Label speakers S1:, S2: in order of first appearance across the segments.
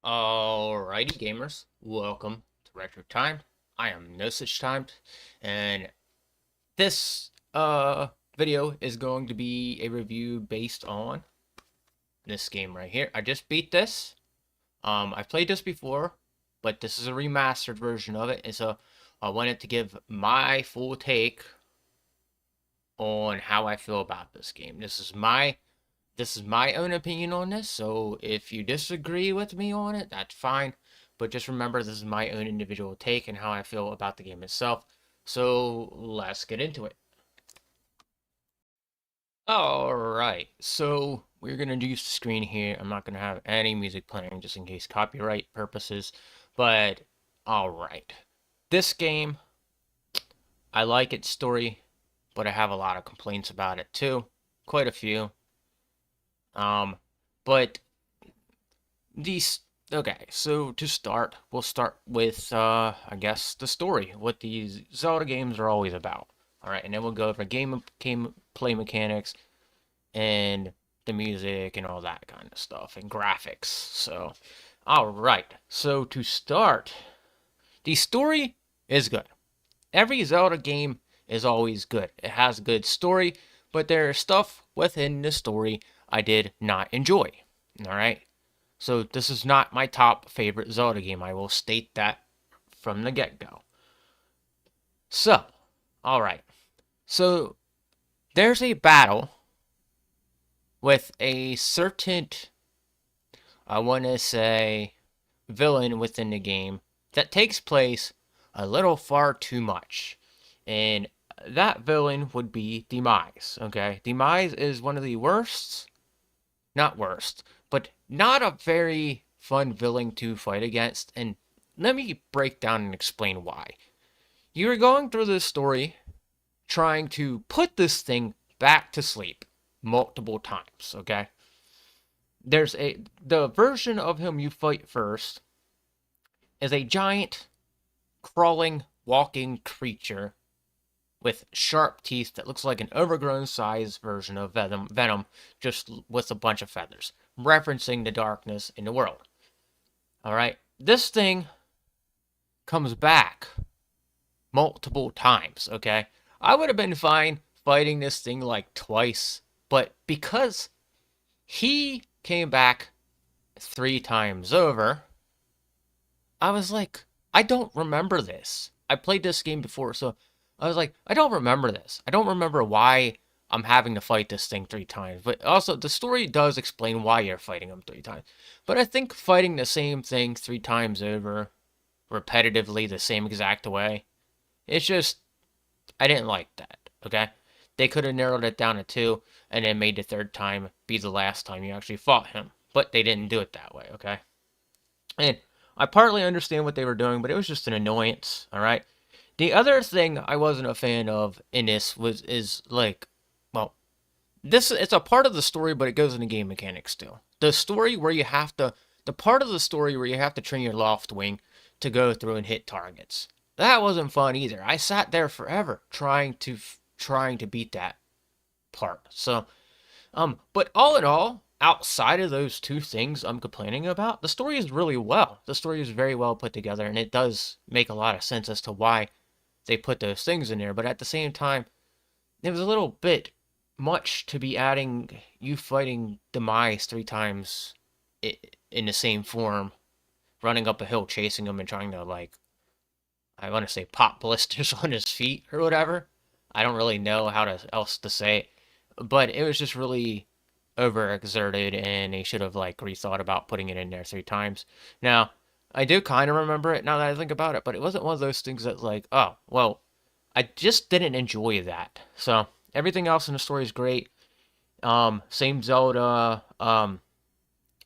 S1: Alrighty, gamers, welcome to Retro Time. I am No Such Time, and this video is going to be a review based on this game right here. I just beat this. I've played this before, but this is a remastered version of it, and so I wanted to give my full take on how I feel about this game. This is my own opinion on this, so if you disagree with me on it, that's fine. But just remember, this is my own individual take and how I feel about the game itself. So let's get into it. Alright, so we're going to use the screen here. I'm not going to have any music playing just in case copyright purposes. But alright, this game, I like its story, but I have a lot of complaints about it too. Quite a few. Um, but these okay, so to start, we'll start with I guess the story, what these Zelda games are always about. All right, and then we'll go over game play mechanics and the music and all that kind of stuff and graphics. So, all right. So to start, the story is good. Every Zelda game is always good. It has a good story, but there is stuff within the story I did not enjoy. All right. So this is not my top favorite Zelda game. I will state that from the get-go. So, all right. So there's a battle with a certain, I want to say, villain within the game that takes place a little far too much. And that villain would be Demise, okay? Demise is one of the worst, not worst, but not a very fun villain to fight against. And let me break down and explain why. You're going through this story trying to put this thing back to sleep multiple times, okay? The version of him you fight first is a giant crawling walking creature with sharp teeth that looks like an overgrown sized version of Venom, just with a bunch of feathers, referencing the darkness in the world. Alright, this thing comes back multiple times, okay? I would have been fine fighting this thing like twice, but because he came back 3 times over, I was like, I don't remember this. I played this game before, so I was like, I don't remember this. I don't remember why I'm having to fight this thing 3 times. But also, the story does explain why you're fighting him 3 times. But I think fighting the same thing 3 times over, repetitively, the same exact way, it's just, I didn't like that, okay? They could have narrowed it down to 2 and then made the 3rd time be the last time you actually fought him. But they didn't do it that way, okay? And I partly understand what they were doing, but it was just an annoyance, alright? The other thing I wasn't a fan of in this is like, well, this it's a part of the story, but it goes into game mechanics still. The part of the story where you have to train your loft wing to go through and hit targets. That wasn't fun either. I sat there forever trying to beat that part. So, but all in all, outside of those 2 things I'm complaining about, the story is really well. The story is very well put together, and it does make a lot of sense as to why they put those things in there. But at the same time, it was a little bit much to be adding you fighting Demise 3 times in the same form, running up a hill, chasing him, and trying to, like, I want to say pop blisters on his feet or whatever. I don't really know how else to say it, but it was just really overexerted, and they should have like rethought about putting it in there 3 times. Now, I do kind of remember it now that I think about it, but it wasn't one of those things that's like, oh, well, I just didn't enjoy that. So everything else in the story is great. Same Zelda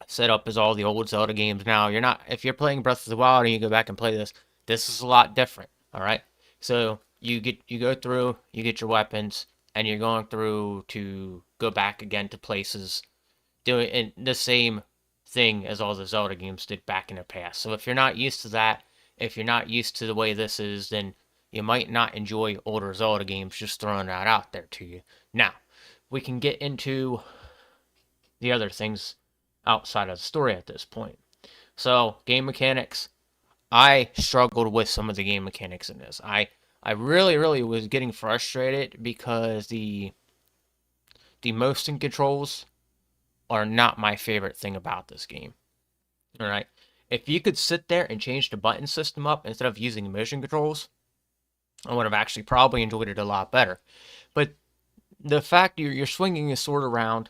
S1: setup as all the old Zelda games. Now, you're not if you're playing Breath of the Wild and you go back and play this, this is a lot different. All right, so you go through, you get your weapons, and you're going through to go back again to places doing the same thing as all the Zelda games did back in the past. So if you're not used to that, if you're not used to the way this is, then you might not enjoy older Zelda games. Just throwing that out there to you. Now, we can get into the other things outside of the story at this point. So, game mechanics, I struggled with some of the game mechanics in this. I really was getting frustrated because the motion controls are not my favorite thing about this game. All right. If you could sit there and change the button system up instead of using motion controls, I would have actually probably enjoyed it a lot better. But the fact you're swinging a sword around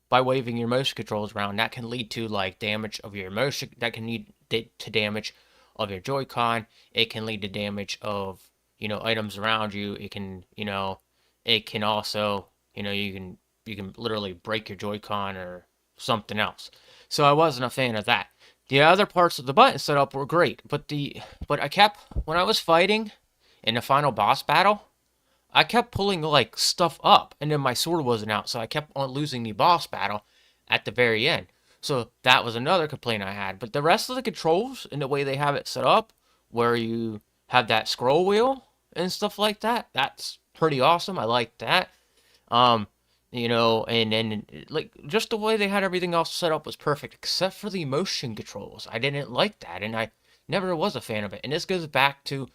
S1: by waving your motion controls around, that can lead to like damage of your motion. That can lead to damage of your Joy-Con. It can lead to damage of items around you. It can it can also you can literally break your Joy-Con or something else. So I wasn't a fan of that. The other parts of the button setup were great, but I kept when I was fighting in the final boss battle, I kept pulling like stuff up, and then my sword wasn't out, so I kept on losing the boss battle at the very end. So that was another complaint I had. But the rest of the controls and the way they have it set up, where you have that scroll wheel and stuff like that, that's pretty awesome. I like that. Um, and then like just the way they had everything else set up was perfect, except for the motion controls. I didn't like that, and I never was a fan of it. And this goes back to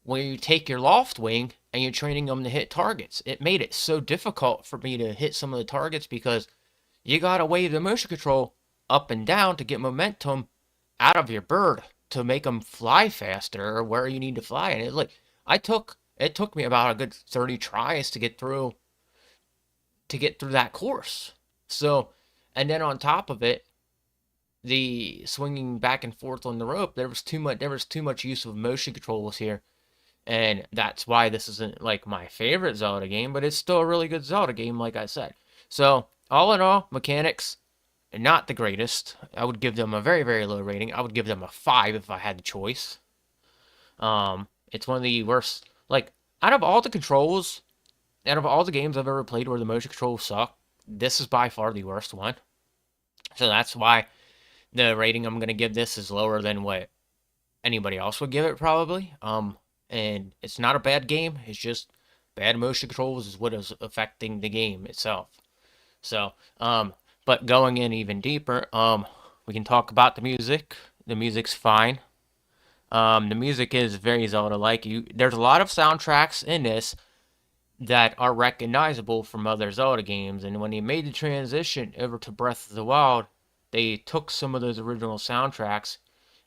S1: where you take your loft wing and you're training them to hit targets. It made it so difficult for me to hit some of the targets because you gotta wave the motion control up and down to get momentum out of your bird to make them fly faster or where you need to fly. And it took me about a good 30 tries to get through that course. So, and then on top of it, the swinging back and forth on the rope, there was too much use of motion controls here. And that's why this isn't like my favorite Zelda game, but it's still a really good Zelda game, like I said. So, all in all, mechanics, not the greatest. I would give them a very low rating. I would give them a 5 if I had the choice. It's one of the worst. Like, out of all the controls, out of all the games I've ever played where the motion controls suck, this is by far the worst one. So that's why the rating I'm going to give this is lower than what anybody else would give it, probably. And it's not a bad game. It's just bad motion controls is what is affecting the game itself. So, but going in even deeper, we can talk about the music. The music's fine. The music is very Zelda-like. There's a lot of soundtracks in this that are recognizable from other Zelda games, and when they made the transition over to Breath of the Wild, they took some of those original soundtracks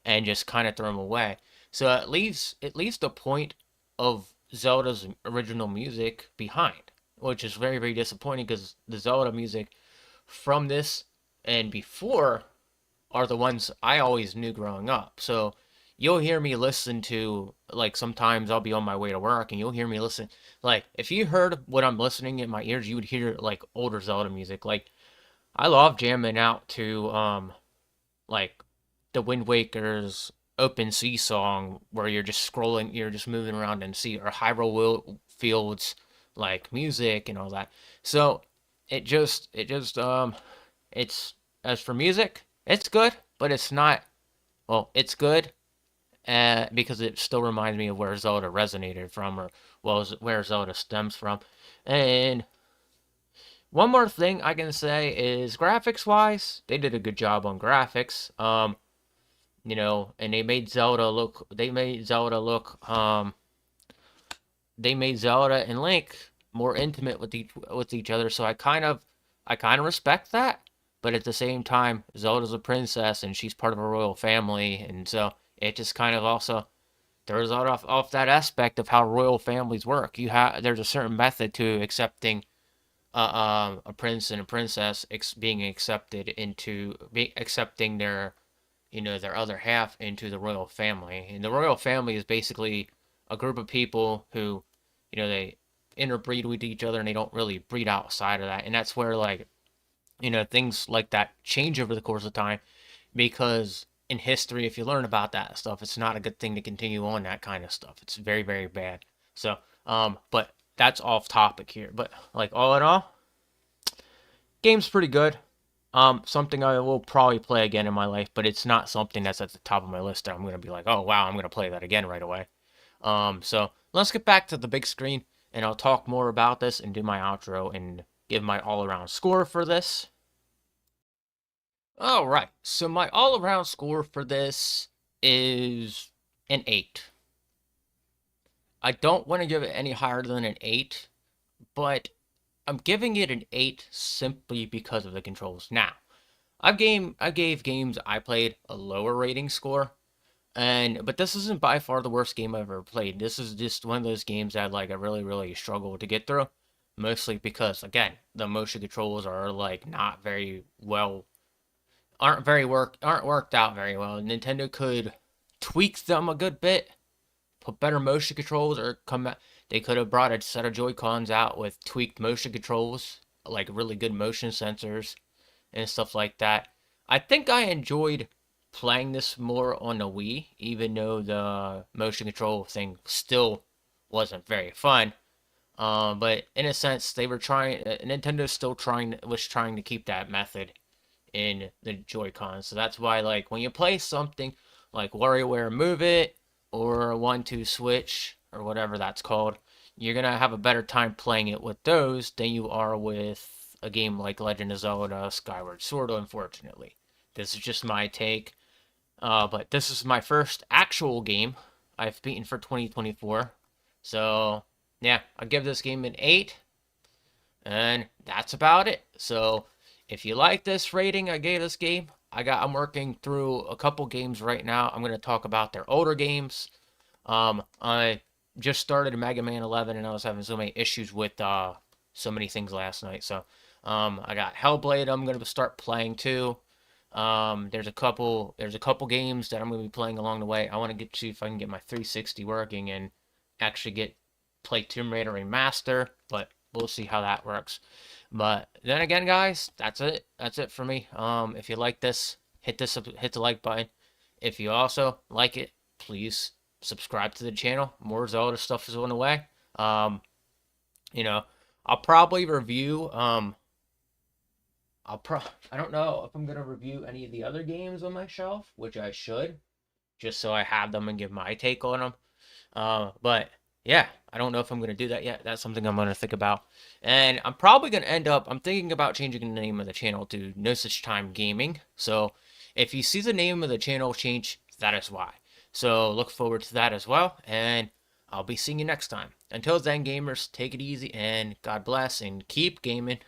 S1: and just kind of threw them away. So it leaves the point of Zelda's original music behind, which is very disappointing because the Zelda music from this and before are the ones I always knew growing up. So you'll hear me listen to, like, sometimes I'll be on my way to work and you'll hear me listen. Like, if you heard what I'm listening in my ears, you would hear like older Zelda music. Like, I love jamming out to like the Wind Waker's Open Sea song where you're just scrolling, you're just moving around and sea, or Hyrule Fields like music and all that. So it's, as for music, it's good, but it's not, well, it's good because it still reminds me of where Zelda resonated from, or well, where Zelda stems from. And one more thing I can say is graphics wise, they did a good job on graphics. And they made Zelda and Link more intimate with each other. So I kind of respect that, but at the same time, Zelda's a princess and she's part of a royal family, and so it just kind of also throws out off that aspect of how royal families work. There's a certain method to accepting a prince and a princess being accepting their their other half into the royal family. And the royal family is basically a group of people who, they interbreed with each other and they don't really breed outside of that. And that's where, like, things like that change over the course of time, because in history, if you learn about that stuff, it's not a good thing to continue on that kind of stuff. It's very bad. So, but that's off topic here. But like all in all, game's pretty good. Something I will probably play again in my life, but it's not something that's at the top of my list that I'm gonna be like, oh wow, I'm gonna play that again right away. So let's get back to the big screen, and I'll talk more about this and do my outro and give my all-around score for this. All right. So my all-around score for this is an 8. I don't want to give it any higher than an 8, but I'm giving it an 8 simply because of the controls. Now, I gave games I played a lower rating score, but this isn't by far the worst game I've ever played. This is just one of those games that I really struggled to get through, mostly because again, the motion controls are like not very well aren't worked out very well. Nintendo could tweak them a good bit, put better motion controls, or they could have brought a set of Joy Cons out with tweaked motion controls, like really good motion sensors and stuff like that. I think I enjoyed playing this more on the Wii, even though the motion control thing still wasn't very fun. But in a sense, they were trying. Nintendo still was trying to keep that method in the Joy-Con. So that's why, like, when you play something like WarioWare Move It or 1-2 Switch or whatever that's called, you're gonna have a better time playing it with those than you are with a game like Legend of Zelda Skyward Sword, unfortunately. This is just my take. But this is my first actual game I've beaten for 2024. So, yeah, I'll give this game an 8. And that's about it. So, if you like this rating I gave this game, I'm working through a couple games right now. I'm going to talk about their older games. I just started Mega Man 11 and I was having so many issues with so many things last night. So, I got Hellblade I'm going to start playing too. There's a couple games that I'm going to be playing along the way. I want to see if I can get my 360 working and actually play Tomb Raider Remaster, but we'll see how that works. But then again, guys, that's it. That's it for me. If you like this, hit the like button. If you also like it, please subscribe to the channel. More Zelda stuff is on the way. You know, I'll probably review. I don't know if I'm gonna review any of the other games on my shelf, which I should, just so I have them and give my take on them. But yeah, I don't know if I'm going to do that yet. That's something I'm going to think about. And I'm probably going to I'm thinking about changing the name of the channel to No Such Time Gaming. So if you see the name of the channel change, that is why. So look forward to that as well. And I'll be seeing you next time. Until then, gamers, take it easy and God bless and keep gaming.